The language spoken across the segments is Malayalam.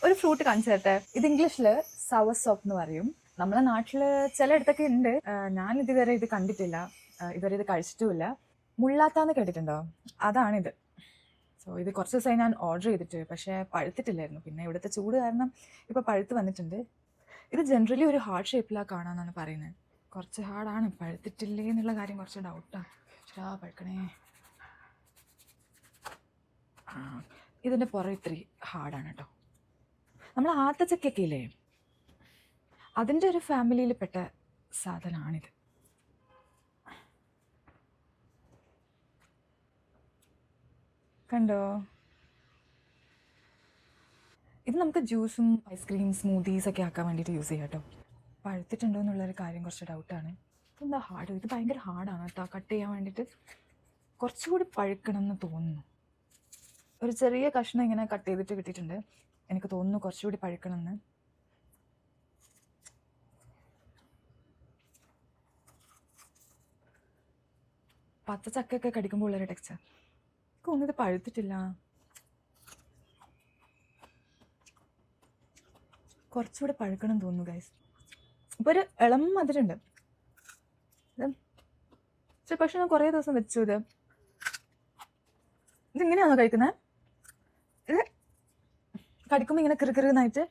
ഒരു ഫ്രൂട്ട് കാണിച്ചു തരട്ടെ. ഇത് ഇംഗ്ലീഷില് സവർ സോപ്പ് എന്ന് പറയും. നമ്മളെ നാട്ടില് ചിലയിടത്തൊക്കെ ഉണ്ട്. ഞാൻ ഇതുവരെ ഇത് കണ്ടിട്ടില്ല, ഇതുവരെ ഇത് കഴിച്ചിട്ടുമില്ല. മുള്ളാത്താന്ന് കേട്ടിട്ടുണ്ടോ? അതാണിത്. സോ ഇത് കുറച്ച് ദിവസമായി ഞാൻ ഓർഡർ ചെയ്തിട്ട്, പക്ഷേ പഴുത്തിട്ടില്ലായിരുന്നു. പിന്നെ ഇവിടുത്തെ ചൂട് കാരണം ഇപ്പോൾ പഴുത്ത് വന്നിട്ടുണ്ട്. ഇത് ജനറലി ഒരു ഹാർഡ് ഷേപ്പിലാണ് കാണാമെന്നാണ് പറയുന്നത്. കുറച്ച് ഹാർഡാണ്. പഴുത്തിട്ടില്ലേ എന്നുള്ള കാര്യം കുറച്ച് ഡൗട്ടാണ്. പഴുക്കണേ. ഇതിൻ്റെ പുറം ഇത്തിരി ഹാർഡാണ് കേട്ടോ. നമ്മൾ ആത്തച്ചക്കൊക്കെ ഇല്ലേ, അതിൻ്റെ ഒരു ഫാമിലിയിൽ പെട്ട സാധനമാണിത്. കണ്ടോ? ഇത് നമുക്ക് ജ്യൂസും ഐസ്ക്രീം സ്മൂത്തീസ് ഒക്കെ ആക്കാൻ വേണ്ടിയിട്ട് യൂസ് ചെയ്യാം കേട്ടോ. പഴുത്തിട്ടുണ്ടോ എന്നുള്ളൊരു കാര്യം കുറച്ച് ഡൗട്ടാണ്. എന്താ ഹാർഡ്? ഇത് ഭയങ്കര ഹാർഡാണ് കേട്ടോ കട്ട് ചെയ്യാൻ വേണ്ടിയിട്ട്. കുറച്ചുകൂടി പഴുക്കണം എന്ന് തോന്നുന്നു. ഒരു ചെറിയ കഷ്ണം ഇങ്ങനെ കട്ട് ചെയ്തിട്ട് കിട്ടിയിട്ടുണ്ട്. എനിക്ക് തോന്നുന്നു കുറച്ചുകൂടി പഴുക്കണമെന്ന്. പച്ച ചക്കയൊക്കെ കടിക്കുമ്പോൾ ഉള്ളൊരു ടെക്സ്ചർ. തോന്നുന്നു ഇത് പഴുത്തിട്ടില്ല. കുറച്ചുകൂടി പഴുക്കണം തോന്നുന്നു ഗൈസ്. ഇപ്പോൾ ഒരു ഇളം മധുരമുണ്ട്. പക്ഷെ ഞാൻ കുറേ ദിവസം വെച്ചു. ഇതിങ്ങനെയാണോ കഴിക്കുന്നത്? ഇത് കടിക്കുമ്പോൾ ഇങ്ങനെ കിറുകിറുന്നായിട്ട്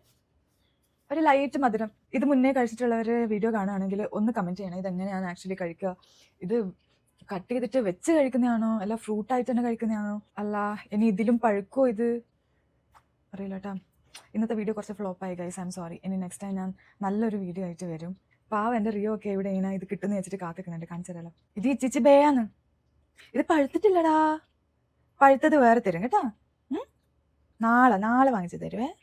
ഒരു ലൈറ്റ് മധുരം. ഇത് മുന്നേ കഴിച്ചിട്ടുള്ളവർ വീഡിയോ കാണുകയാണെങ്കിൽ ഒന്ന് കമൻറ്റ് ചെയ്യണം, ഇതെങ്ങനെയാണ് ആക്ച്വലി കഴിക്കുക. ഇത് കട്ട് ചെയ്തിട്ട് വെച്ച് കഴിക്കുന്നതാണോ അല്ല ഫ്രൂട്ടായിട്ട് തന്നെ കഴിക്കുന്നതാണോ, അല്ല ഇനി ഇതിലും പഴുക്കോ ഇത് അറിയില്ല കേട്ടോ. ഇന്നത്തെ വീഡിയോ കുറച്ച് ഫ്ലോപ്പായി ഗൈസ്, ഐ എം സോറി. ഇനി നെക്സ്റ്റ് ടൈം ഞാൻ നല്ലൊരു വീഡിയോ ആയിട്ട് വരും. പാവം എൻ്റെ റിയോ ഒക്കെ ഇവിടെ ഇങ്ങനെ ഇത് കിട്ടുന്ന വെച്ചിട്ട് കാത്തിക്കുന്നുണ്ട്. കാണിച്ചു തരാമല്ലോ. ഇത് ഇച്ചിച്ച് ബേയാണ്. ഇത് പഴുത്തിട്ടില്ലടാ. പഴുത്തത് വേറെ തരും കേട്ടോ. നാളെ വാങ്ങിച്ചു തരുവേ.